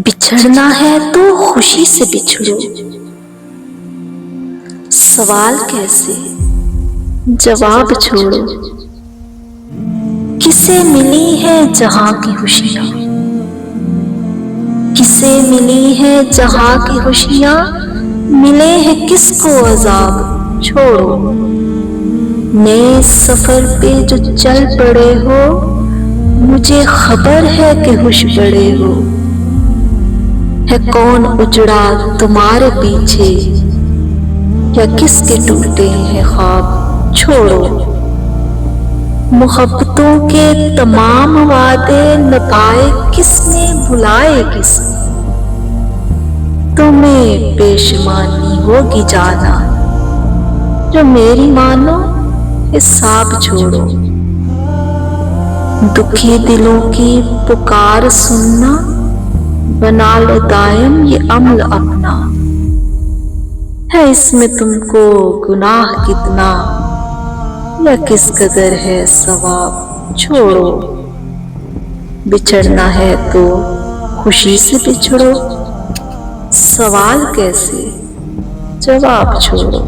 बिछड़ना है तो खुशी से बिछड़ो। सवाल कैसे, जवाब छोड़ो। किसे मिली है जहां की खुशियां, किसे मिली है जहां की खुशियां, मिले हैं किसको अजाब, छोड़ो। नए सफर पे जो चल पड़े हो, मुझे खबर है कि होश बड़े हो। है कौन उजड़ा तुम्हारे पीछे, या किसके टूटे हैं ख्वाब, छोड़ो। मोहब्बतों के तमाम वादे निभाए किसने, भुलाए किसने। तुम्हें पेशमानी होगी जाना, जो मेरी मानो हिसाब छोड़ो। दुखी दिलों की पुकार सुनना, बना लो दायम ये अमल अपना। है इसमें तुमको गुनाह कितना, या किस कदर है सवाब, छोड़ो। बिछड़ना है तो खुशी से बिछड़ो। सवाल कैसे, जवाब छोड़ो।